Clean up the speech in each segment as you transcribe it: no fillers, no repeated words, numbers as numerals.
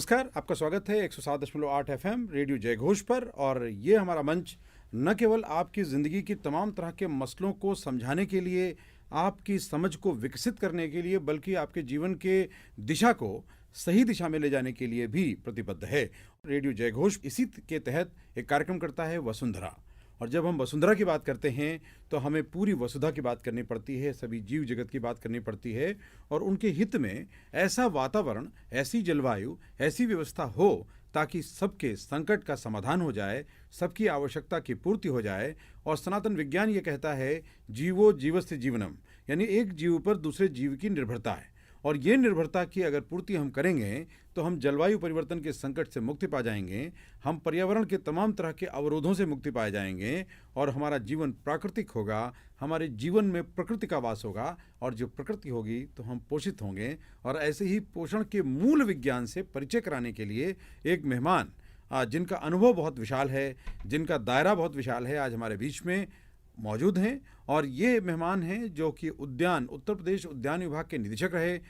नमस्कार, आपका स्वागत है 107.8 एफएम रेडियो जयघोष पर। और ये हमारा मंच न केवल आपकी ज़िंदगी की तमाम तरह के मसलों को समझाने के लिए, आपकी समझ को विकसित करने के लिए, बल्कि आपके जीवन के दिशा को सही दिशा में ले जाने के लिए भी प्रतिबद्ध है। रेडियो जयघोष इसी के तहत एक कार्यक्रम करता है वसुंधरा। और जब हम वसुंधरा की बात करते हैं तो हमें पूरी वसुधा की बात करनी पड़ती है, सभी जीव जगत की बात करनी पड़ती है और उनके हित में ऐसा वातावरण, ऐसी जलवायु, ऐसी व्यवस्था हो ताकि सबके संकट का समाधान हो जाए, सबकी आवश्यकता की पूर्ति हो जाए। और सनातन विज्ञान ये कहता है जीवो जीवस्य जीवनम, यानी एक जीव पर दूसरे जीव की निर्भरता है। और ये निर्भरता की अगर पूर्ति हम करेंगे तो हम जलवायु परिवर्तन के संकट से मुक्ति पा जाएंगे, हम पर्यावरण के तमाम तरह के अवरोधों से मुक्ति पाए जाएंगे और हमारा जीवन प्राकृतिक होगा, हमारे जीवन में प्रकृति का वास होगा और जो प्रकृति होगी तो हम पोषित होंगे। और ऐसे ही पोषण के मूल विज्ञान से परिचय कराने के लिए एक मेहमान जिनका अनुभव बहुत विशाल है, जिनका दायरा बहुत विशाल है, आज हमारे बीच में मौजूद हैं। और ये मेहमान हैं जो कि उत्तर प्रदेश उद्यान विभाग के निदेशक रहे,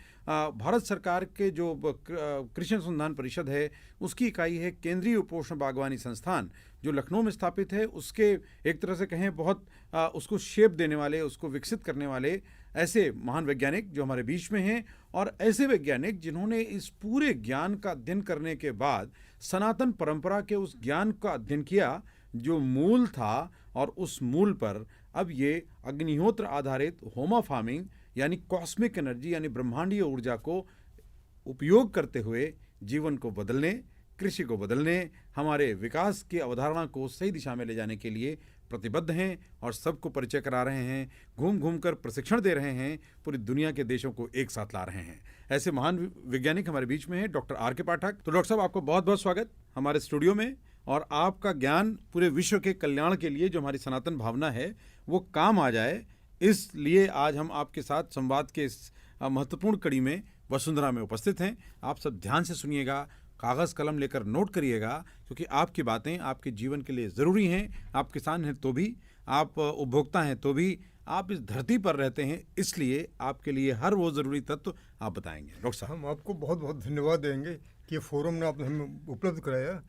भारत सरकार के जो कृषि अनुसंधान परिषद है उसकी इकाई है केंद्रीय उपोष्ण बागवानी संस्थान जो लखनऊ में स्थापित है, उसके एक तरह से कहें बहुत उसको शेप देने वाले, उसको विकसित करने वाले ऐसे महान वैज्ञानिक जो हमारे बीच में हैं। और ऐसे वैज्ञानिक जिन्होंने इस पूरे ज्ञान का अध्ययन करने के बाद सनातन परंपरा के उस ज्ञान का अध्ययन किया जो मूल था, और उस मूल पर अब ये अग्निहोत्र आधारित होमा फार्मिंग यानी कॉस्मिक एनर्जी यानी ब्रह्मांडीय ऊर्जा को उपयोग करते हुए जीवन को बदलने, कृषि को बदलने, हमारे विकास की अवधारणा को सही दिशा में ले जाने के लिए प्रतिबद्ध हैं और सबको परिचय करा रहे हैं, घूम घूम कर प्रशिक्षण दे रहे हैं, पूरी दुनिया के देशों को एक साथ ला रहे हैं। ऐसे महान वैज्ञानिक हमारे बीच में हैं डॉक्टर आर के पाठक। तो डॉक्टर साहब, आपको बहुत बहुत स्वागत हमारे स्टूडियो में। और आपका ज्ञान पूरे विश्व के कल्याण के लिए, जो हमारी सनातन भावना है वो काम आ जाए, इसलिए आज हम आपके साथ संवाद के इस महत्वपूर्ण कड़ी में वसुंधरा में उपस्थित हैं। आप सब ध्यान से सुनिएगा, कागज़ कलम लेकर नोट करिएगा, क्योंकि आपकी बातें आपके जीवन के लिए ज़रूरी हैं। आप किसान हैं तो भी, आप उपभोक्ता हैं तो भी, आप इस धरती पर रहते हैं इसलिए आपके लिए हर वो ज़रूरी तत्व आप बताएंगे। डॉक्टर साहब, हम आपको बहुत बहुत धन्यवाद देंगे कि फोरम ने आपने हमें उपलब्ध कराया।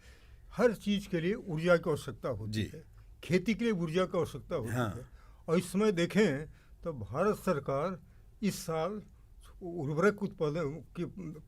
हर चीज़ के लिए ऊर्जा की आवश्यकता होती है, खेती के लिए ऊर्जा की आवश्यकता होती है। और इस समय देखें तो भारत सरकार इस साल उर्वरक उत्पादन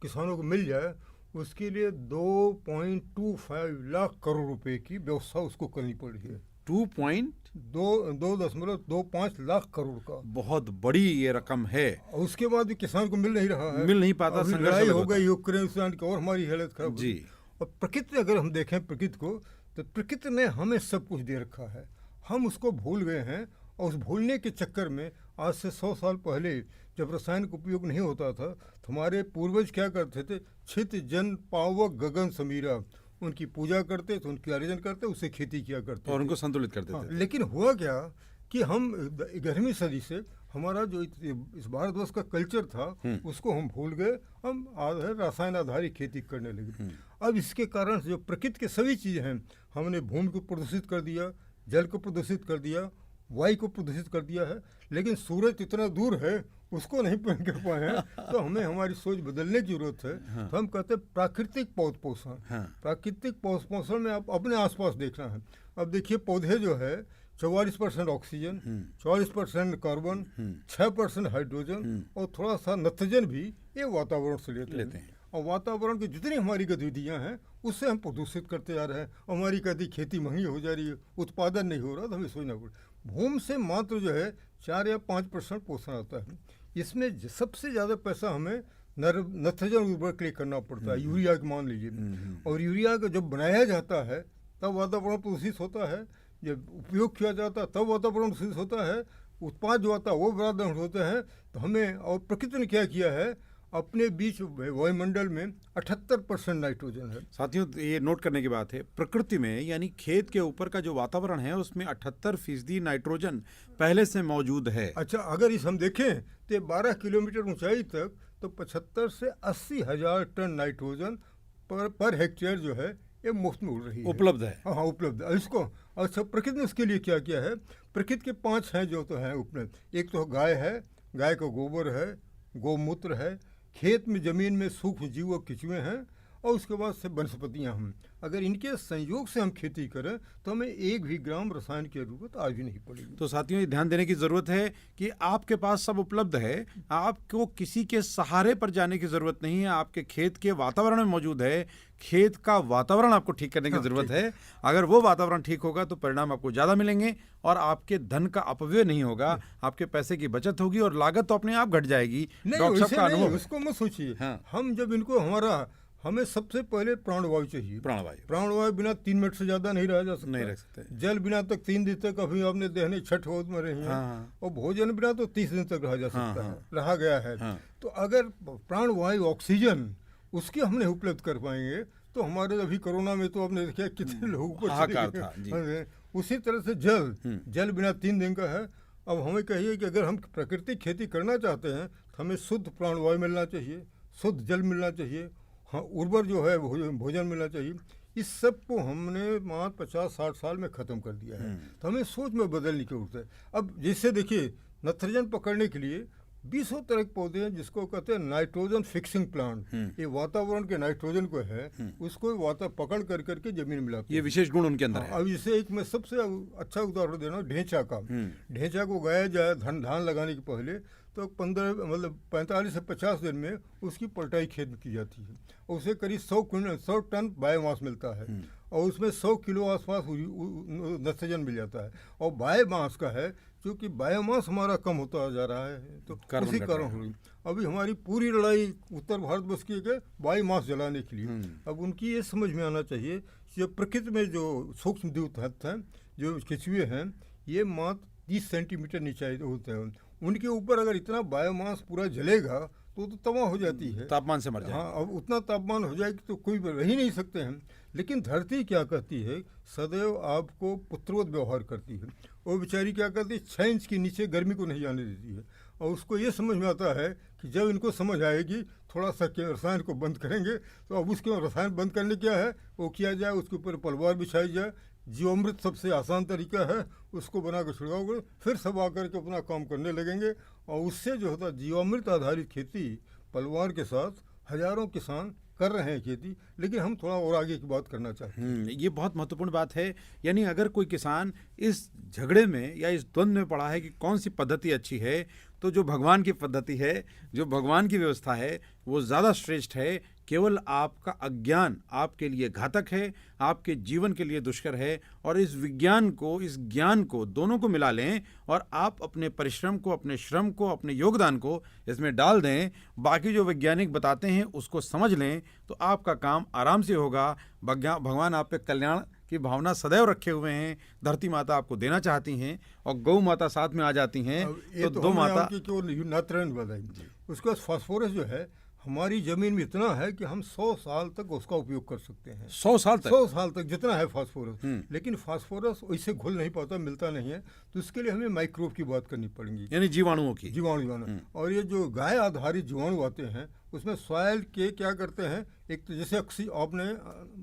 किसानों को मिल जाए, उसके लिए 2.25 लाख करोड़ रुपए की व्यवस्था उसको करनी पड़ी है। 2.25 लाख करोड़ का बहुत बड़ी ये रकम है। और उसके बाद भी किसान को मिल नहीं रहा है, मिल नहीं पाता। लड़ाई हो गई यूक्रेन की और हमारी हालत खराब जी। और प्रकृति, अगर हम देखें प्रकृति को, तो प्रकृति ने हमें सब कुछ दे रखा है, हम उसको भूल गए हैं। और उस भूलने के चक्कर में आज से 100 साल पहले जब रसायन का उपयोग नहीं होता था तो हमारे पूर्वज क्या करते थे, छित जन पावक गगन समीरा, उनकी पूजा करते थे, उनकी आराधना करते, उससे खेती किया करते और उनको संतुलित करते थे। लेकिन हुआ क्या कि हम 11वीं सदी से हमारा जो इस भारतवर्ष का कल्चर था उसको हम भूल गए, हम रसायन आधारित खेती करने लगे। अब इसके कारण जो प्रकृति के सभी चीज़ें हैं, हमने भूमि को प्रदूषित कर दिया, जल को प्रदूषित कर दिया, वायु को प्रदूषित कर दिया है। लेकिन सूरज इतना दूर है उसको नहीं पहुँच कर पाए हैं, तो हमें हमारी सोच बदलने की जरूरत है। तो हम कहते हैं प्राकृतिक पौध पोषण। प्राकृतिक पौध पोषण में आप अपने आसपास देखना है। अब देखिए, पौधे जो है 44% ऑक्सीजन, 44% कार्बन, 6% हाइड्रोजन और थोड़ा सा नत्रजन भी ये वातावरण से लेते हैं। और वातावरण की जितनी हमारी गतिविधियां हैं उससे हम प्रदूषित करते जा रहे हैं। हमारी कभी खेती महंगी हो जा रही है, उत्पादन नहीं हो रहा, तो हमें सोचना पड़े। भूमि से मात्र जो है 4 या 5% पोषण आता है। इसमें सबसे ज़्यादा पैसा हमें नत्रजन उर्वरक के लिए करना पड़ता है, यूरिया की मान लीजिए। और यूरिया का जब बनाया जाता है तब वातावरण प्रदूषित होता है, जब उपयोग किया जाता है तब वातावरण प्रदूषित होता है, उत्पाद जो आता है वो बराबर होता है। तो हमें और प्रकृति ने क्या किया है, अपने बीच वायुमंडल में 78% नाइट्रोजन है। साथियों, ये नोट करने की बात है, प्रकृति में यानी खेत के ऊपर का जो वातावरण है उसमें 78% नाइट्रोजन पहले से मौजूद है। अच्छा, अगर इस हम देखें तो 12 किलोमीटर ऊंचाई तक तो 75 से 80 हजार टन नाइट्रोजन पर हेक्टेयर जो है ये मुफ्त में उड़ रही है, उपलब्ध है। हाँ, उपलब्ध है इसको। अच्छा, प्रकृति ने इसके लिए क्या किया है, प्रकृति के 5 हैं जो तो हैं उपलब्ध। एक तो गाय है, गाय का गोबर है, गौमूत्र है, खेत में ज़मीन में सूक्ष्म जीव और केंचुए हैं, और उसके बाद से वनस्पतियाँ हम, अगर इनके संयोग से हम खेती करें तो हमें एक भी ग्राम रसायन की जरूरत आज भी नहीं पड़ेगी। तो साथियों, ये ध्यान देने की जरूरत है कि आपके पास सब उपलब्ध है, आपको किसी के सहारे पर जाने की जरूरत नहीं है, आपके खेत के वातावरण में मौजूद है। खेत का वातावरण आपको ठीक करने की जरूरत है। अगर वो वातावरण ठीक होगा तो परिणाम आपको ज्यादा मिलेंगे और आपके धन का अपव्यय नहीं होगा, आपके पैसे की बचत होगी और लागत तो अपने आप घट जाएगी। नहीं, डॉक्टर साहब का अनुभव है। उसको मत सोचिए। हाँ। हम जब इनको हमें सबसे पहले प्राणवायु चाहिए। प्राणवायु बिना 3 मिनट से ज्यादा नहीं रहा जा सकता, नहीं रख सकते। जल बिना तक 3 दिन तक अभी आपने देहने छठ होत में रही है। हाँ। और भोजन बिना तो 30 दिन तक रहा जा सकता है, रहा गया है। हाँ। तो अगर प्राणवायु ऑक्सीजन उसके हमने उपलब्ध कर पाएंगे तो हमारे अभी कोरोना में तो आपने देखा कितने लोगों को उसी तरह से जल बिना 3 दिन का है। अब हमें कहिए कि अगर हम प्राकृतिक खेती करना चाहते हैं तो हमें शुद्ध प्राणवायु मिलना चाहिए, शुद्ध जल मिलना चाहिए, हाँ, उर्वर जो है भोजन मिलना चाहिए। इस सब को हमने मात्र 50-60 साल में ख़त्म कर दिया है। तो हमें सोच में बदलने की जरूरत है। अब जैसे देखिए, नाइट्रोजन पकड़ने के लिए 20 तरह के पौधे हैं जिसको कहते हैं नाइट्रोजन फिक्सिंग प्लांट। ये वातावरण के नाइट्रोजन को है उसको पकड़ कर करके जमीन मिलाते हैं। ये विशेष गुण उनके अंदर है। अब इसे एक मैं सबसे अच्छा उदाहरण देना, ढेंचा का। ढेंचा को गाया जाए धान लगाने के पहले तो 45 से 50 दिन में उसकी पलटाई खेत में की जाती है और उसे करीब 100 टन बायोमास मिलता है और उसमें 100 किलो आसपास नाइट्रोजन मिल जाता है। और बायोमास का है क्योंकि बायोमास हमारा कम होता जा रहा है तो उसी कारण हो रही। अभी हमारी पूरी लड़ाई उत्तर भारतवर्ष की है बायोमास जलाने के लिए। अब उनकी ये समझ में आना चाहिए कि प्रकृति में जो सूक्ष्म जीव तत्व हैं, जो केंचुए हैं, ये मात्र 30 सेंटीमीटर नीचे होते हैं। उनके ऊपर अगर इतना बायोमास पूरा जलेगा तो तबाह हो जाती है, तापमान से मर जाए। हाँ, अब उतना तापमान हो जाएगी तो कोई रह ही नहीं सकते हैं। लेकिन धरती क्या कहती है, सदैव आपको पुत्रवत व्यवहार करती है। वो बेचारी क्या करती है, 6 इंच के नीचे गर्मी को नहीं जाने देती है। और उसको ये समझ में आता है कि जब इनको समझ आएगी थोड़ा सा रसायन को बंद करेंगे तो अब उसके रसायन बंद करने क्या है वो किया जाए, उसके ऊपर पलवार बिछाई जाए। जीवामृत सबसे आसान तरीका है, उसको बना कर छिड़काव करो, फिर सब आकर के अपना काम करने लगेंगे। और उससे जो होता है जीवामृत आधारित खेती पलवार के साथ हजारों किसान कर रहे हैं खेती। लेकिन हम थोड़ा और आगे की बात करना चाहते हैं। ये बहुत महत्वपूर्ण बात है। यानी अगर कोई किसान इस झगड़े में या इस द्वंद्व में पड़ा है कि कौन सी पद्धति अच्छी है, तो जो भगवान की पद्धति है, जो भगवान की व्यवस्था है, वो ज़्यादा श्रेष्ठ है। केवल आपका अज्ञान आपके लिए घातक है, आपके जीवन के लिए दुष्कर है। और इस विज्ञान को, इस ज्ञान को, दोनों को मिला लें और आप अपने परिश्रम को, अपने श्रम को, अपने योगदान को इसमें डाल दें, बाकी जो वैज्ञानिक बताते हैं उसको समझ लें, तो आपका काम आराम से होगा। भगवान आप पे कल्याण की भावना सदैव रखे हुए हैं। धरती माता आपको देना चाहती हैं और गौ माता साथ में आ जाती हैं। तो दो माता उसके बाद फास्फोरस जो है हमारी जमीन में इतना है कि हम 100 साल तक उसका उपयोग कर सकते हैं। 100 साल तक? 100 साल तक जितना है फास्फोरस। लेकिन फास्फोरस वैसे घुल नहीं पाता, मिलता नहीं है, तो इसके लिए हमें माइक्रोब की बात करनी पड़ेगी, यानी जीवाणुओं की। जीवाणु। और ये जो गाय आधारित जीवाणु आते हैं उसमें सॉइल के क्या करते हैं, एक तो जैसे आपने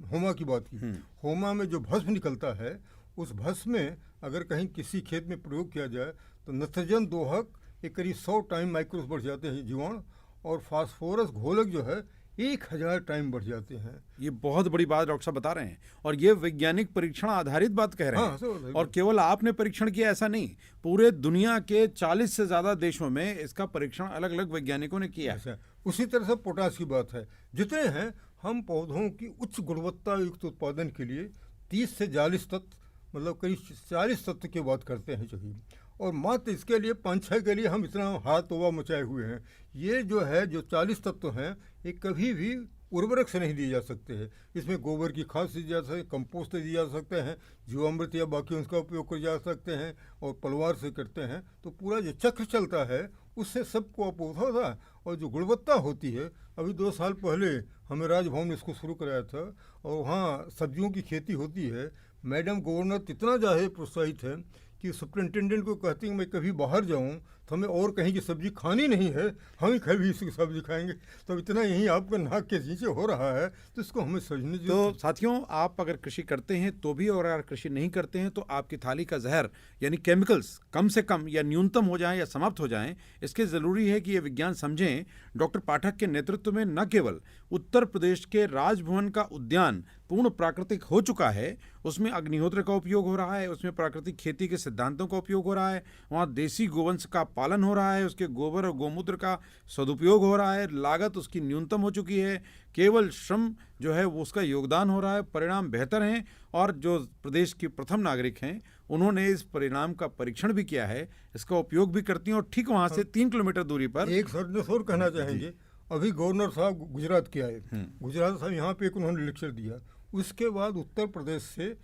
होमा की बात की, होमा में जो भस्म निकलता है उस भस्म में अगर कहीं किसी खेत में प्रयोग किया जाए तो नाइट्रोजन दोहक एक करीब 100 टाइम माइक्रोब बढ़ जाते हैं जीवाणु, और फास्फोरस घोलक जो है 1000 टाइम बढ़ जाते हैं। ये बहुत बड़ी बात डॉक्टर साहब बता रहे हैं और ये वैज्ञानिक परीक्षण आधारित बात कह रहे हैं। और केवल आपने परीक्षण किया ऐसा नहीं, पूरे दुनिया के 40 से ज्यादा देशों में इसका परीक्षण अलग अलग वैज्ञानिकों ने किया है। उसी तरह से पोटास की बात है। जितने हैं हम पौधों की उच्च गुणवत्ता युक्त उत्पादन के लिए 30 से 40 तत्व, मतलब करीब 40 तत्व की बात करते हैं चाहिए। और मात्र इसके लिए 5-6 के लिए हम इतना हाथ तोबा मचाए हुए हैं। ये जो है जो 40 तत्व हैं ये कभी भी उर्वरक से नहीं दिए जा सकते हैं। इसमें गोबर की खाद से दी जा सकते हैं, कंपोस्ट से दिए जा सकते हैं, जीवामृत या बाकी उसका उपयोग कर जा सकते हैं, और पलवार से करते हैं। तो पूरा जो चक्र चलता है उससे सबको अपोधा था। और जो गुणवत्ता होती है, अभी 2 साल पहले हमें राजभवन में इसको शुरू कराया था और वहाँ सब्जियों की खेती होती है। मैडम गवर्नर इतना ज़्यादा प्रोत्साहित है कि सुपरिटेंडेंट को कहती हैं मैं कभी बाहर जाऊं तो हमें और कहीं की सब्जी खानी नहीं है, हम ही कभी इसकी सब्जी खाएंगे। तो इतना यही आपका नाक के नीचे हो रहा है, तो इसको हमें समझने तो जो साथियों, आप अगर कृषि करते हैं तो भी, और अगर कृषि नहीं करते हैं तो आपकी थाली का जहर यानी केमिकल्स कम से कम या न्यूनतम हो जाएं या समाप्त हो जाएं, इसके ज़रूरी है कि ये विज्ञान समझें। डॉक्टर पाठक के नेतृत्व में न केवल उत्तर प्रदेश के राजभवन का उद्यान पूर्ण प्राकृतिक हो चुका है, उसमें अग्निहोत्र का उपयोग हो रहा है, उसमें प्राकृतिक खेती के सिद्धांतों का उपयोग हो रहा है, वहाँ देसी गोवंश का पालन हो रहा है, उसके गोबर और गोमूत्र का सदुपयोग हो रहा है, लागत उसकी न्यूनतम हो चुकी है, केवल श्रम जो है वो उसका योगदान हो रहा है, परिणाम बेहतर हैं। और जो प्रदेश के प्रथम नागरिक हैं उन्होंने इस परिणाम का परीक्षण भी किया है, इसका उपयोग भी करती हैं, और ठीक वहाँ से 3 किलोमीटर दूरी पर एक सर्जस और कहना चाहेंगे। अभी गवर्नर साहब गुजरात के आए, गुजरात साहब यहाँ पे एक उन्होंने लेक्चर दिया। उसके बाद उत्तर प्रदेश से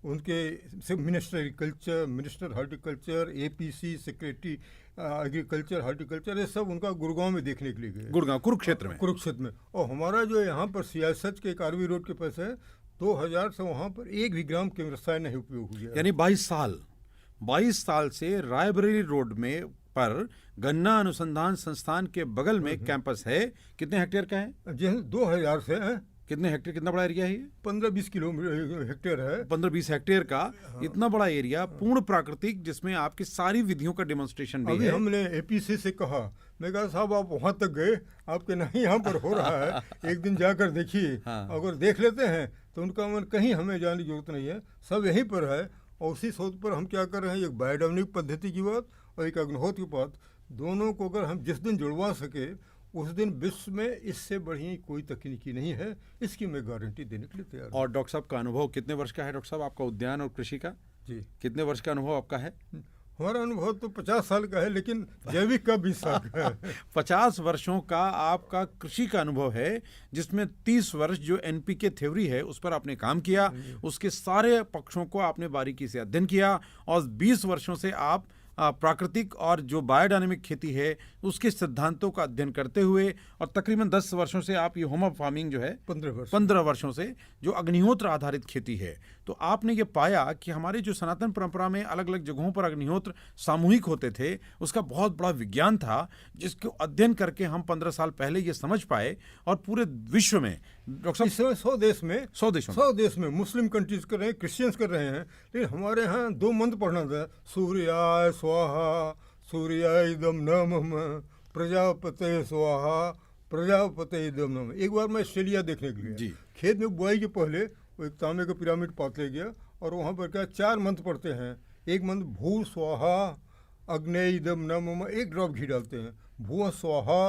उनके से minister agriculture, minister horticulture, APC secretary agriculture horticulture, ये सब उनका गुड़गांव में देखने के लिए गए। गुड़गांव कुरुक्षेत्र में। और हमारा जो यहाँ पर सियासत के कार्बी रोड के पास है, 2000 से वहाँ पर 1 भी ग्राम के रसायन नहीं उपयोग हुआ, यानी 22 साल से रायबरेली रोड में पर गन्ना अनुसंधान संस्थान के बगल में कैंपस है। कितने हेक्टेयर का है? जी 2000 से है। कितने हेक्टेयर, कितना बड़ा एरिया है ये? 15-20 किलोमीटर हेक्टेयर है। 15-20 हेक्टेयर का इतना बड़ा एरिया, पूर्ण प्राकृतिक, जिसमें आपकी सारी विधियों का डेमोन्स्ट्रेशन भी है। हमने APC से कहा, मैं कहा साहब आप वहाँ तक गए, आपके नहीं यहाँ पर हो रहा है, एक दिन जाकर देखिए। अगर देख लेते हैं तो उनका मन कहीं हमें जाने की जरूरत नहीं है, सब यहीं पर है। और उसी शोध पर हम क्या कर रहे हैं, एक बायोडायनेमिक पद्धति की बात और एक अग्निहोत्र की बात, दोनों को अगर हम जिस दिन जुड़वा सके उस दिन विश्व में इससे बढ़िया कोई तकनीकी नहीं है, इसकी मैं गारंटी देने के लिए तैयार हूं। और डॉक्टर साहब का अनुभव कितने वर्ष का है? डॉक्टर साहब आपका उद्यान और कृषि का जी कितने वर्ष का अनुभव आपका है? हमारा अनुभव तो 50 साल का है, लेकिन जैविक का 20 साल का है। 50 वर्षों का आपका कृषि का अनुभव है, जिसमें 30 वर्ष जो NPK थ्योरी है उस पर आपने काम किया, उसके सारे पक्षों को आपने बारीकी से अध्ययन किया, और 20 वर्षों से आप प्राकृतिक और जो बायोडायनेमिक खेती है उसके सिद्धांतों का अध्ययन करते हुए, और तकरीबन 10 वर्षों से आप ये होम फार्मिंग जो है 15 वर्षों से जो अग्निहोत्र आधारित खेती है, तो आपने ये पाया कि हमारी जो सनातन परंपरा में अलग अलग जगहों पर अग्निहोत्र सामूहिक होते थे, उसका बहुत बड़ा विज्ञान था, जिसको अध्ययन करके हम 15 साल पहले ये समझ पाए। और पूरे विश्व में डॉक्टर साहब 100 देश में मुस्लिम कंट्रीज कर रहे हैं, क्रिश्चियंस कर रहे हैं, लेकिन हमारे यहाँ 2 मंत्र पढ़ना था, सूर्याय स्वाहा, सूर्याय इदम नमः, प्रजापते स्वाहा, प्रजापते इदम नमः। एक बार मैं ऑस्ट्रेलिया देखने के लिए खेत में बुआई के पहले वो एक तांबे का पिरामिड पात ले गया, और वहाँ पर क्या 4 मंत्र पढ़ते हैं। एक मंत्र भू स्वाहा अग्ने इदम नमः, 1 ड्रॉप घी डालते हैं, भू स्वाहा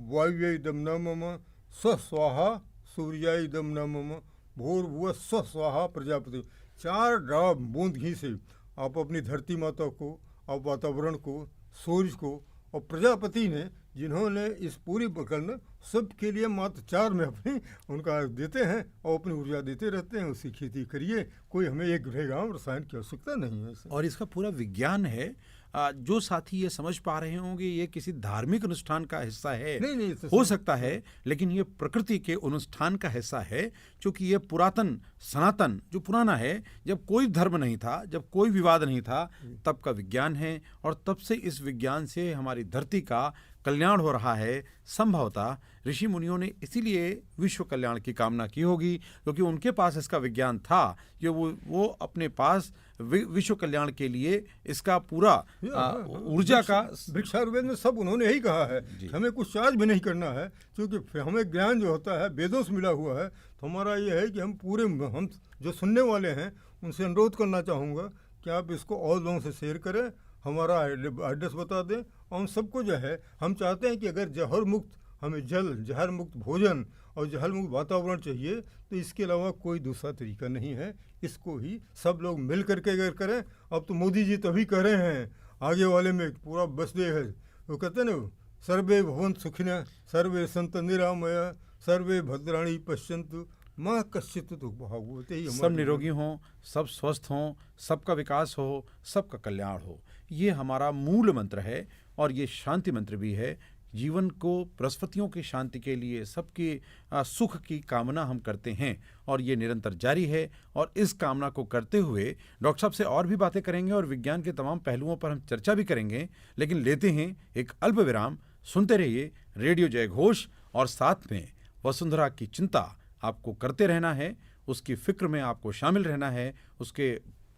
वायु इदम नमः, स्व स्वाहा सूर्याय इदम नमः, भूर्भुवः स्व स्वाहा प्रजापति। 4 ड्रॉप बूंद घी से आप अपनी धरती माता को, आप वातावरण को, सूर्य को, और प्रजापति ने जिन्होंने इस पूरी प्रकरण सबके लिए मात्र 4 में अपनी उनका देते हैं और अपनी ऊर्जा देते रहते हैं, उसकी खेती करिए, कोई हमें 1 ग्राम रसायन की आवश्यकता नहीं है। और इसका पूरा विज्ञान है। जो साथी ये समझ पा रहे होंगे ये किसी धार्मिक अनुष्ठान का हिस्सा है, नहीं हो सकता है, लेकिन ये प्रकृति के अनुष्ठान का हिस्सा है, क्योंकि ये पुरातन सनातन जो पुराना है, जब कोई धर्म नहीं था, जब कोई विवाद नहीं था, तब का विज्ञान है। और तब से इस विज्ञान से हमारी धरती का कल्याण हो रहा है। संभवतः ऋषि मुनियों ने इसीलिए विश्व कल्याण की कामना की होगी, क्योंकि उनके पास इसका विज्ञान था कि वो अपने पास विश्व कल्याण के लिए इसका पूरा ऊर्जा का। वृक्षायुर्वेद में सब उन्होंने यही कहा है, हमें कुछ चार्ज भी नहीं करना है, क्योंकि हमें ज्ञान जो होता है वेदों से मिला हुआ है। तो हमारा ये है कि हम जो सुनने वाले हैं उनसे अनुरोध करना चाहूँगा कि आप इसको और लोगों से शेयर करें, हमारा एड्रेस बता दें, और हम सबको जो है हम चाहते हैं कि अगर जहर मुक्त हमें जल, जहर मुक्त भोजन और जहर मुक्त वातावरण चाहिए, तो इसके अलावा कोई दूसरा तरीका नहीं है। इसको ही सब लोग मिल करके अगर करें। अब तो मोदी जी तभी कह रहे हैं, आगे वाले में पूरा बसदे है, वो कहते हैं ना, सर्वे भवन्तु सुखिनः, सर्वे सन्तु निरामया, सर्वे भद्राणि पश्यन्तु माँ कश्चित् दुःख भावो। सब निरोगी हों, सब स्वस्थ हों, सबका विकास हो, सबका कल्याण हो, ये हमारा मूल मंत्र है। और ये शांति मंत्र भी है जीवन को बृहस्पतियों की शांति के लिए, सबके सुख की कामना हम करते हैं और ये निरंतर जारी है। और इस कामना को करते हुए डॉक्टर साहब से और भी बातें करेंगे और विज्ञान के तमाम पहलुओं पर हम चर्चा भी करेंगे, लेकिन लेते हैं एक अल्प विराम। सुनते रहिए रेडियो जय घोष और साथ में वसुंधरा की चिंता आपको करते रहना है, उसकी फिक्र में आपको शामिल रहना है, उसके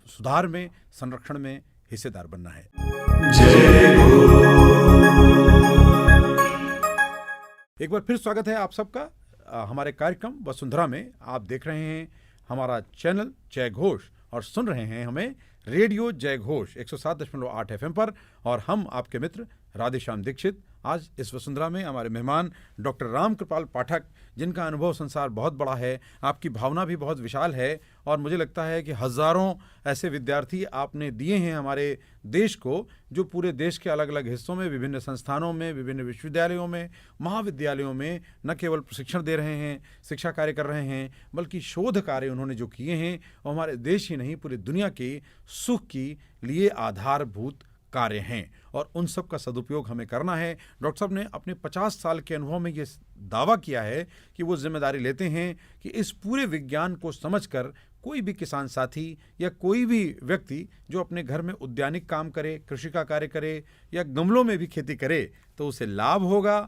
सुधार में, संरक्षण में हिस्सेदार बनना है। एक बार फिर स्वागत है आप सबका हमारे कार्यक्रम वसुंधरा में। आप देख रहे हैं हमारा चैनल जय घोष और सुन रहे हैं हमें रेडियो जय घोष 107.8 FM पर, और हम आपके मित्र राधेश्याम दीक्षित। आज इस वसुंधरा में हमारे मेहमान डॉक्टर राम कृपाल पाठक, जिनका अनुभव संसार बहुत बड़ा है, आपकी भावना भी बहुत विशाल है, और मुझे लगता है कि हज़ारों ऐसे विद्यार्थी आपने दिए हैं हमारे देश को, जो पूरे देश के अलग अलग हिस्सों में, विभिन्न संस्थानों में, विभिन्न विश्वविद्यालयों में, महाविद्यालयों में न केवल प्रशिक्षण दे रहे हैं, शिक्षा कार्य कर रहे हैं, बल्कि शोध कार्य उन्होंने जो किए हैं वो हमारे देश ही नहीं पूरी दुनिया के सुख की लिए आधारभूत कार्य हैं, और उन सब का सदुपयोग हमें करना है। डॉक्टर साहब ने अपने 50 साल के अनुभव में ये दावा किया है कि वो जिम्मेदारी लेते हैं कि इस पूरे विज्ञान को समझकर कोई भी किसान साथी या कोई भी व्यक्ति जो अपने घर में उद्यानिक काम करे, कृषि का कार्य करे या गमलों में भी खेती करे, तो उसे लाभ होगा,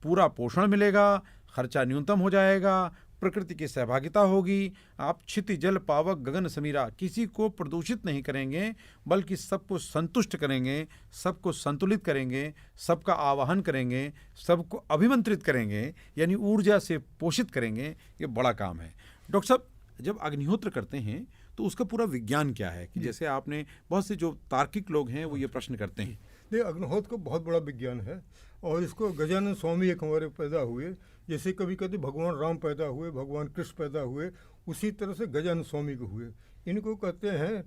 पूरा पोषण मिलेगा, खर्चा न्यूनतम हो जाएगा, प्रकृति की सहभागिता होगी, आप क्षिति जल पावक गगन समीरा किसी को प्रदूषित नहीं करेंगे, बल्कि सबको संतुष्ट करेंगे, सबको संतुलित करेंगे, सबका आवाहन करेंगे, सबको अभिमंत्रित करेंगे, यानी ऊर्जा से पोषित करेंगे। ये बड़ा काम है। डॉक्टर साहब, जब अग्निहोत्र करते हैं तो उसका पूरा विज्ञान क्या है? कि जैसे आपने बहुत से जो तार्किक लोग हैं वो ये प्रश्न करते हैं। नहीं, अग्निहोत्र का बहुत बड़ा विज्ञान है, और इसको गजानन स्वामी एक हमारे पैदा हुए, जैसे कभी कहते भगवान राम पैदा हुए, भगवान कृष्ण पैदा हुए, उसी तरह से गजानन स्वामी को हुए। इनको कहते हैं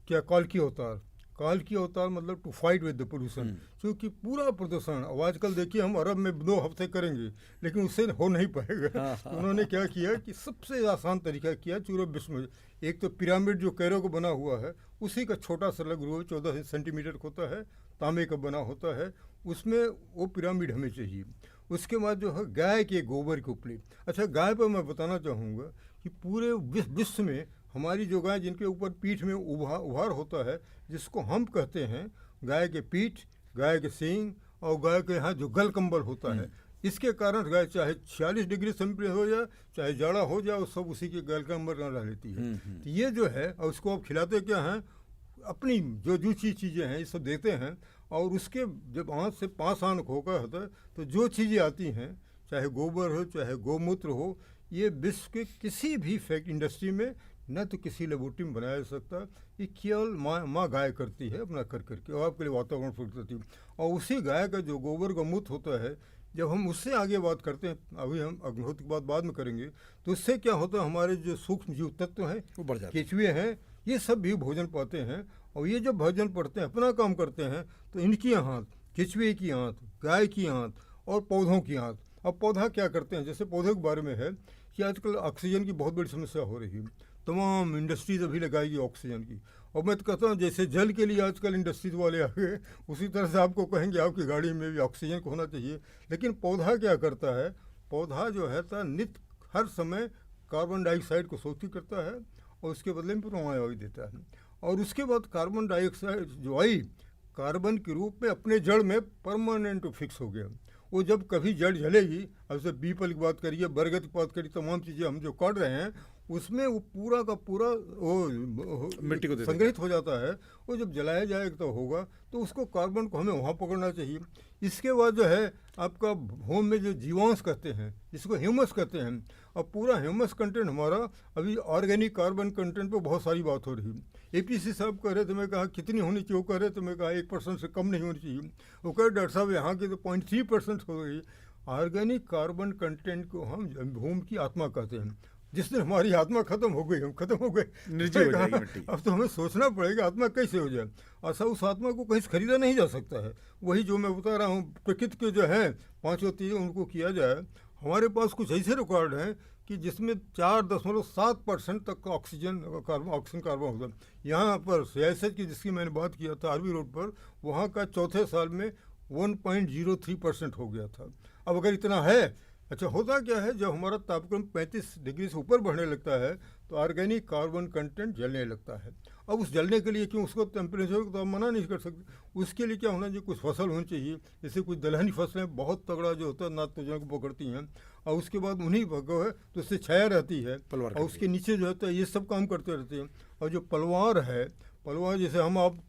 क्या, काल की अवतार। काल की अवतार मतलब to fight with the pollution, क्योंकि पूरा प्रदूषण अब आजकल देखिए हम अरब में 2 हफ्ते करेंगे लेकिन उससे हो नहीं पाएगा। तो उन्होंने क्या किया कि सबसे आसान तरीका किया पूरे विश्व में। एक तो पिरामिड जो कैरो को बना हुआ है, उसी का छोटा सा लग रूप 14 सेंटीमीटर होता है, तांबे का बना होता है, उसमें वो पिरामिड हमें चाहिए। उसके बाद जो है गाय के गोबर की उपली। अच्छा, गाय पर मैं बताना चाहूँगा कि पूरे विश्व में हमारी जो गाय, जिनके ऊपर पीठ में उभार होता है, जिसको हम कहते हैं गाय के पीठ, गाय के सींग और गाय के यहाँ जो गल कंबल होता है, इसके कारण गाय चाहे 46 डिग्री सेंटीग्रेड हो जाए, चाहे जाड़ा हो जाए, सब उसी के गल कंबल रह लेती है। तो ये जो है, और उसको आप खिलाते क्या हैं, अपनी जो जूची चीज़ें हैं ये सब देते हैं, और उसके जब 8 से 5 आन होकर होता है तो जो चीज़ें आती हैं, चाहे गोबर हो चाहे गौमूत्र हो, ये विश्व के किसी भी फैक्ट्री इंडस्ट्री में न तो किसी लेबोरेटरी में बनाया जा सकता, ये केवल माँ गाय करती है अपना कर करके, और आपके लिए वातावरण पूरी करती है। और उसी गाय का जो गोबर का मूत्र होता है, जब हम उससे आगे बात करते हैं, अभी हम अग्निहोत्र की बात बाद में करेंगे, तो उससे क्या होता है, हमारे जो सूक्ष्म जीव तत्व हैं वो बढ़ जाते हैं, केंचुए हैं, ये सब भी भोजन पाते हैं। और ये जब भोजन पड़ते हैं, अपना काम करते हैं, तो इनकी आंत, केंचुए की आंत, गाय की आंत और पौधों की आंत। अब पौधा क्या करते हैं, जैसे पौधे के बारे में है कि आजकल ऑक्सीजन की बहुत बड़ी समस्या हो रही है, तमाम इंडस्ट्रीज अभी लगाएगी ऑक्सीजन की। और मैं तो कहता हूँ जैसे जल के लिए आजकल इंडस्ट्रीज वाले आ गए, उसी तरह से आपको कहेंगे आपकी गाड़ी में भी ऑक्सीजन को होना चाहिए। लेकिन पौधा क्या करता है, पौधा जो है नित्य हर समय कार्बन डाइऑक्साइड को शोषित करता है और उसके बदले में प्राणवायु देता है। और उसके बाद कार्बन डाइऑक्साइड जो आई कार्बन के रूप में अपने जड़ में परमानेंट फिक्स हो गया। वो जब कभी जड़ जलेगी, अब से पीपल की बात करिए, बरगद की बात करिए, तमाम चीज़ें हम जो काट रहे हैं, उसमें वो पूरा का पूरा वो मिट्टी को संग्रहित हो जाता है। वो जब जलाया जाएगा तो होगा, तो उसको कार्बन को हमें वहाँ पकड़ना चाहिए। इसके बाद जो है आपका भूमि में जो जीवांश कहते हैं, जिसको ह्यूमस कहते हैं, अब पूरा ह्यूमस कंटेंट हमारा अभी ऑर्गेनिक कार्बन कंटेंट पे बहुत सारी बात हो रही है। APC साहब कह रहे थे, मैं कहा कितनी होनी चाहिए, वो कह रहे थे, मैं कहा 1% से कम नहीं होनी चाहिए। वो कह डॉक्टर साहब यहाँ की तो 0.3% हो गई। ऑर्गेनिक कार्बन कंटेंट को हम भूमि की आत्मा कहते हैं। जिस दिन हमारी आत्मा खत्म हो गई, हम खत्म हो गए, निर्जीव हो जाएगी मिट्टी। अब तो हमें सोचना पड़ेगा आत्मा कैसे हो जाए। ऐसा उस आत्मा को कहीं से खरीदा नहीं जा सकता है। वही जो मैं बता रहा हूँ, प्रकृति के जो है 5 चीज़ें उनको किया जाए। हमारे पास कुछ ऐसे रिकॉर्ड हैं कि जिसमें 4.7% तक का ऑक्सीजन कार्बन होता है। यहाँ पर सियासत की जिसकी मैंने बात किया था आरबी रोड पर, वहाँ का चौथे साल में 1.03% हो गया था। अब अगर इतना है, अच्छा होता क्या है, जब हमारा तापक्रम 35 डिग्री से ऊपर बढ़ने लगता है तो ऑर्गेनिक कार्बन कंटेंट जलने लगता है। अब उस जलने के लिए क्यों, उसको टेम्परेचर को तो आप मना नहीं कर सकते, उसके लिए क्या होना चाहिए, कुछ फसल होनी चाहिए। जैसे कुछ दलहनी फसलें बहुत तगड़ा जो होता है नाइट्रोजन को पकड़ती हैं, और उसके बाद उन्हीं भगो है तो उससे छाया रहती है, और उसके नीचे जो होता है ये सब काम करते रहते हैं। और जो पलवार है, पलवार जैसे हम आप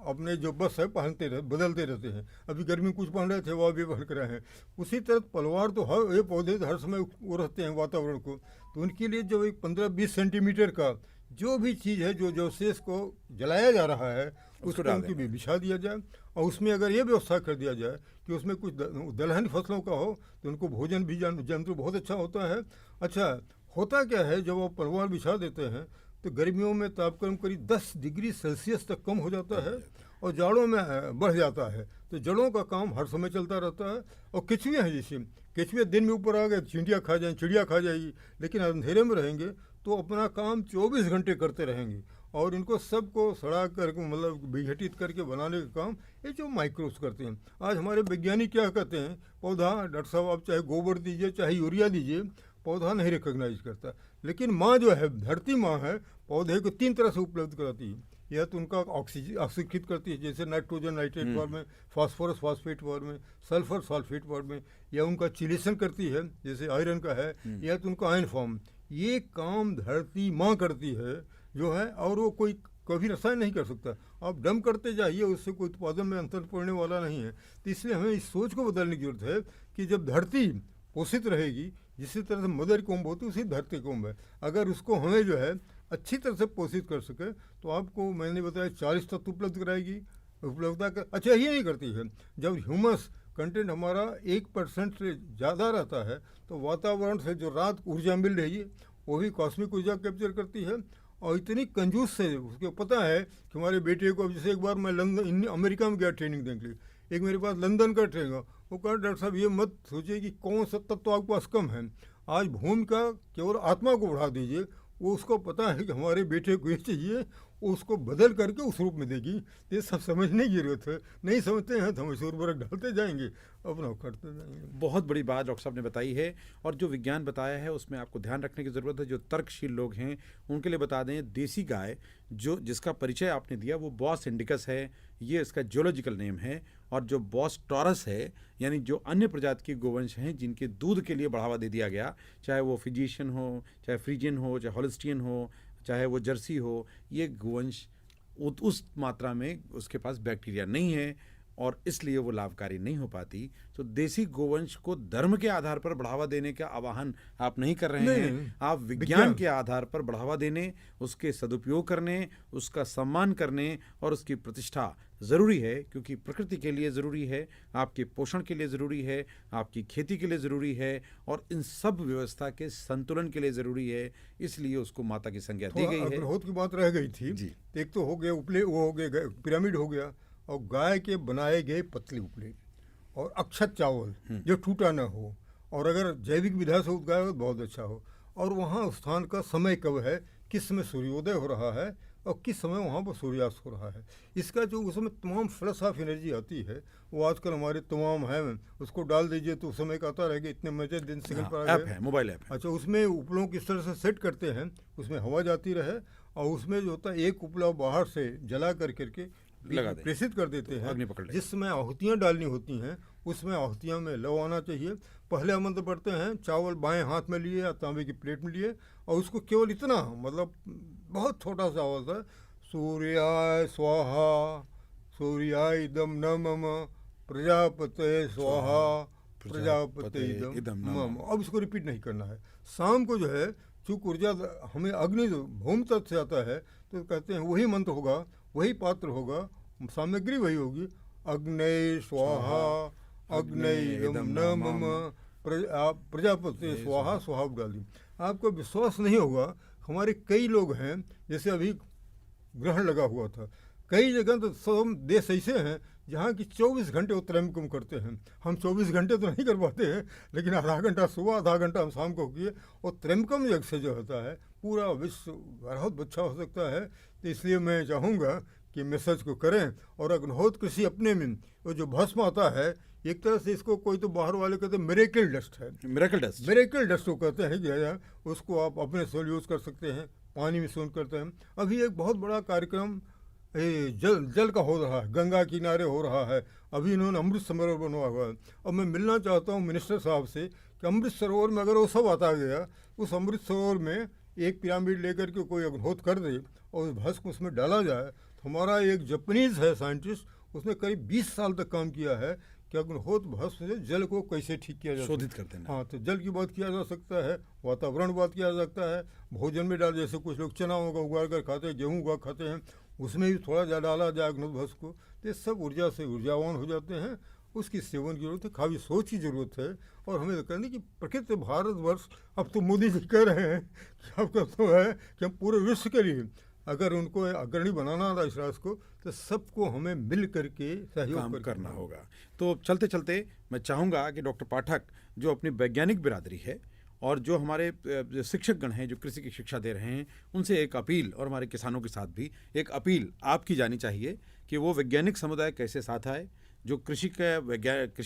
अपने जो बस है पहनते रहे, बदलते रहते हैं, अभी गर्मी में कुछ पहन रहे थे वो अभी पहन कर रहे हैं, उसी तरह पलवार तो हर ये पौधे हर समय वो रहते हैं वातावरण को, तो उनके लिए जो एक 15-20 सेंटीमीटर का जो भी चीज़ है जो शेष को जलाया जा रहा है उसको उनकी भी बिछा दिया जाए, और उसमें अगर ये व्यवस्था कर दिया जाए कि उसमें कुछ दलहनी फसलों का हो तो उनको भोजन भी जंतु बहुत अच्छा होता है। अच्छा होता क्या है, जब वो पलवार बिछा देते हैं तो गर्मियों में तापक्रम करीब 10 डिग्री सेल्सियस तक कम हो जाता है, और जाड़ों में बढ़ जाता है। तो जड़ों का काम हर समय चलता रहता है। और केचुए हैं, जैसे केचुए दिन में ऊपर आ गए चिड़िया खा जाएगी, लेकिन अंधेरे में रहेंगे तो अपना काम 24 घंटे करते रहेंगे, और इनको सबको सड़ा कर मतलब विघटित करके बनाने का काम ये जो माइक्रोब्स करते हैं। आज हमारे वैज्ञानिक क्या कहते हैं, पौधा, डॉक्टर साहब आप चाहे गोबर दीजिए चाहे यूरिया दीजिए, पौधा नहीं रिकॉग्नाइज करता। लेकिन माँ जो है, धरती माँ है, पौधे को 3 तरह से उपलब्ध कराती है। या तो उनका ऑक्सीजन ऑक्सीकृत करती है, जैसे नाइट्रोजन नाइट्रेट फॉर्म में, फास्फोरस फास्फेट फॉर्म में, सल्फर सल्फेट फॉर्म में, या उनका चिलेशन करती है जैसे आयरन का है, या तो उनका आयन फॉर्म। ये काम धरती माँ करती है जो है, और वो कोई कभी रसायन नहीं कर सकता। आप डम करते जाइए, उससे कोई उत्पादन में अंतर पड़ने वाला नहीं है। तो इसलिए हमें इस सोच को बदलने की जरूरत है कि जब धरती पोषित रहेगी, जिसी तरह से मदर कुंभ होती है उसी धरती कुंभ है, अगर उसको हमें जो है अच्छी तरह से पोषित कर सके तो आपको मैंने बताया 40 तत्व उपलब्ध कराएगी। उपलब्धता कर, अच्छा ये नहीं करती है, जब ह्यूमस कंटेंट हमारा 1% से ज़्यादा रहता है तो वातावरण से जो रात ऊर्जा मिल रही है वो भी कॉस्मिक ऊर्जा कैप्चर करती है। और इतनी कंजूस से उसको पता है कि हमारे बेटे को, जैसे एक बार मैं लंदन अमेरिका में गया ट्रेनिंग देने के लिए, एक मेरे पास लंदन का ट्रेनिंग, वो कहा डॉक्टर साहब ये मत सोचिए कि कौन सा तत्व तो आपके पास कम है, आज भूमि का केवल आत्मा को बढ़ा दीजिए, वो उसको पता है कि हमारे बेटे को ये चाहिए, वो उसको बदल करके उस रूप में देगी। ये सब समझने की जरूरत है, नहीं समझते हैं तो हम इस उर्वरक डालते जाएंगे, अपना करते जाएंगे। बहुत बड़ी बात डॉक्टर साहब ने बताई है, और जो विज्ञान बताया है उसमें आपको ध्यान रखने की ज़रूरत है। जो तर्कशील लोग हैं उनके लिए बता दें, देसी गाय जो जिसका परिचय आपने दिया वो बॉस इंडिकस है, ये इसका जियोलॉजिकल नेम है, और जो बॉस टॉरस है यानी जो अन्य प्रजाति के गोवंश हैं जिनके दूध के लिए बढ़ावा दे दिया गया, चाहे वो फिजिशियन हो, चाहे फ्रीजियन हो, चाहे हॉलिस्टियन हो, चाहे वो जर्सी हो, ये गोवंश उस मात्रा में उसके पास बैक्टीरिया नहीं है और इसलिए वो लाभकारी नहीं हो पाती। तो देसी गोवंश को धर्म के आधार पर बढ़ावा देने का आह्वान आप नहीं कर रहे हैं, आप विज्ञान के आधार पर बढ़ावा देने, उसके सदुपयोग करने, उसका सम्मान करने और उसकी प्रतिष्ठा ज़रूरी है, क्योंकि प्रकृति के लिए ज़रूरी है, आपके पोषण के लिए ज़रूरी है, आपकी खेती के लिए ज़रूरी है, और इन सब व्यवस्था के संतुलन के लिए ज़रूरी है। इसलिए उसको माता की संज्ञा दी गई है। ग्रोथ की बात रह गई थी जी। एक तो हो गया उपले, वो हो गया पिरामिड हो गया, और गाय के बनाए गए पतले उपले और अक्षत चावल जो टूटा ना हो, और अगर जैविक विधा से उगाया हो तो बहुत अच्छा हो। और वहाँ स्थान का समय कब है, किस समय सूर्योदय हो रहा है और किस समय वहाँ पर सूर्यास्त हो रहा है, इसका जो उसमें तमाम फ्लश ऑफ एनर्जी आती है वो आजकल हमारे तमाम है, उसको डाल दीजिए तो उस समय का आता रहेगा, इतने मजे दिन सेकंड पर आ गए, मोबाइल ऐप है। अच्छा उसमें उपलों किस तरह से सेट करते हैं, उसमें हवा जाती रहे, और उसमें जो होता है एक उपला बाहर से जला करके प्रेषित कर देते हैं, जिसमें आहुतियाँ डालनी होती हैं उसमें आहुतियाँ में लव आना चाहिए। पहले मंत्र पढ़ते हैं, चावल बाएं हाथ में लिए या तांबे की प्लेट में लिए, और उसको केवल इतना, मतलब बहुत छोटा सा होता है, सूर्याय स्वाहा सूर्याय इदम नमः प्रजापते स्वाहा प्रजापते इदम नमः। अब इसको रिपीट नहीं करना है। शाम को जो है चूँकि ऊर्जा हमें अग्नि भूमि तत्व से आता है तो कहते हैं वही मंत्र होगा, वही पात्र होगा, सामग्री वही होगी, अग्नय स्वाहा अग्नय नमः प्रजापति स्वाहा स्वाहा डाल दी। आपको विश्वास नहीं होगा, हमारे कई लोग हैं, जैसे अभी ग्रहण लगा हुआ था, कई जगह तो सब देश ऐसे हैं जहाँ की 24 घंटे वो त्रैंबकम करते हैं। हम 24 घंटे तो नहीं कर पाते हैं, लेकिन आधा घंटा सुबह आधा घंटा हम शाम को किए, और त्रैंबकम जग से जो होता है पूरा विश्व बहुत अच्छा हो सकता है। तो इसलिए मैं चाहूँगा कि मैसेज को करें। और अग्निहोत्र कृषि अपने में वो जो भस्म आता है, एक तरह से इसको कोई तो बाहर वाले कहते हैं मिरेकल डस्ट है, मिरेकल डस्ट को कहते हैं कि उसको आप अपने से यूज़ कर सकते हैं, पानी में सोन करते हैं। अभी एक बहुत बड़ा कार्यक्रम जल का हो रहा है, गंगा किनारे हो रहा है। अभी इन्होंने अमृत सरोवर बनवा हुआ है। और मैं मिलना चाहता हूँ मिनिस्टर साहब से कि अमृत सरोवर में अगर वो सब आता गया, उस अमृत सरोवर में एक पिरामिड लेकर के कोई अग्निहोत्र कर दे और उस भस्म उसमें डाला जाए। तो हमारा एक जापानीज है साइंटिस्ट, उसने करीब 20 साल तक काम किया है कि अग्निहोत्र भस्म से जल को कैसे ठीक किया जा शोधित करते हैं। हाँ, तो जल की बात किया जा सकता है, वातावरण बात किया जा सकता है, भोजन में डाल, जैसे कुछ लोग चनाओं का उगाड़ कर खाते हैं, गेहूँ का खाते हैं, उसमें भी थोड़ा जा डाला जाए अग्निहोत्र भस्म को, तो ये सब ऊर्जा से ऊर्जावान हो जाते हैं। उसकी सेवन की जरूरत है, काफ़ी सोच की जरूरत है। और हमें तो कहने की प्रकृति भारतवर्ष, अब तो मोदी जी कह रहे हैं कि आपका तो है कि हम पूरे विश्व के लिए अगर उनको अग्रणी बनाना था इस राष्ट्र को, तो सबको हमें मिल करके सहयोग करना होगा। तो चलते चलते मैं चाहूँगा कि डॉक्टर पाठक, जो अपनी वैज्ञानिक बिरादरी है और जो हमारे शिक्षकगण हैं जो कृषि की शिक्षा दे रहे हैं, उनसे एक अपील, और हमारे किसानों के साथ भी एक अपील आपकी जानी चाहिए कि वो वैज्ञानिक समुदाय कैसे साथ आए। जो कृषि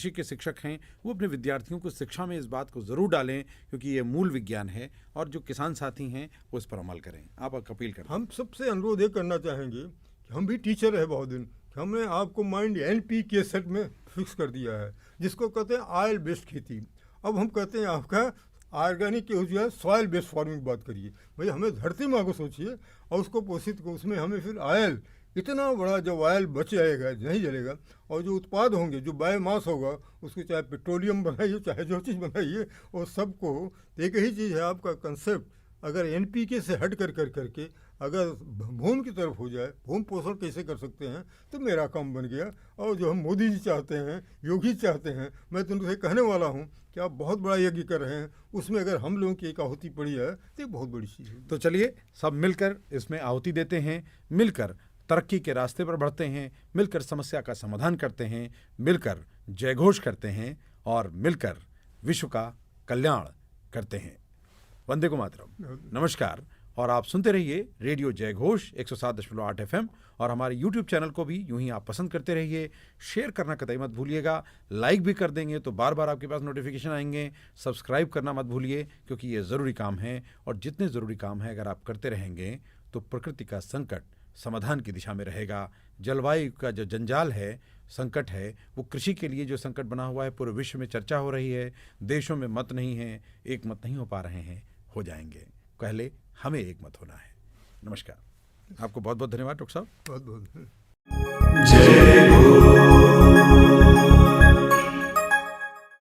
के शिक्षक हैं वो अपने विद्यार्थियों को शिक्षा में इस बात को ज़रूर डालें, क्योंकि ये मूल विज्ञान है, और जो किसान साथी हैं वो इस पर अमल करें। आप अपील करें। हम सबसे अनुरोध ये करना चाहेंगे कि हम भी टीचर है बहुत दिन, कि हमने आपको माइंड NPK सेट में फिक्स कर दिया है, जिसको कहते हैं ऑयल बेस्ड खेती। अब हम कहते हैं आपका ऑर्गेनिक जो है सॉयल बेस्ड फार्मिंग बात करिए। भाई हमें धरती माँ को सोचिए और उसको पोषित को, उसमें हमें फिर ऑयल, इतना बड़ा जब ऑयल बच जाएगा, नहीं जलेगा, और जो उत्पाद होंगे, जो बायोमास होगा, उसको चाहे पेट्रोलियम बनाइए, चाहे जो चीज़ बनाइए, और सबको एक ही चीज़ है आपका कंसेप्ट। अगर NPK से हट कर करके अगर भूमि की तरफ हो जाए, भूमि पोषण कैसे कर सकते हैं, तो मेरा काम बन गया। और जो हम मोदी जी चाहते हैं, योगी चाहते हैं, मैं तो उनसे कहने वाला हूँ कि आप बहुत बड़ा यज्ञ कर रहे हैं, उसमें अगर हम लोगों की एक आहुति पड़ी है तो ये बहुत बड़ी चीज़ है। तो चलिए सब मिलकर इसमें आहुति देते हैं, मिलकर तरक्की के रास्ते पर बढ़ते हैं, मिलकर समस्या का समाधान करते हैं, मिलकर जयघोष करते हैं, और मिलकर विश्व का कल्याण करते हैं। वंदे मातरम। नमस्कार। और आप सुनते रहिए रेडियो जयघोष 107.8 FM, और हमारे YouTube चैनल को भी यूं ही आप पसंद करते रहिए। शेयर करना कतई मत भूलिएगा, लाइक भी कर देंगे तो बार बार आपके पास नोटिफिकेशन आएंगे। सब्सक्राइब करना मत भूलिए, क्योंकि ये ज़रूरी काम है, और जितने ज़रूरी काम है अगर आप करते रहेंगे तो प्रकृति का संकट समाधान की दिशा में रहेगा। जलवायु का जो जंजाल है, संकट है, वो कृषि के लिए जो संकट बना हुआ है, पूरे विश्व में चर्चा हो रही है, देशों में मत नहीं है, एक मत नहीं हो पा रहे हैं, हो जाएंगे। पहले हमें एक मत होना है। नमस्कार। आपको बहुत बहुत धन्यवाद डॉक्टर साहब। बहुत बहुत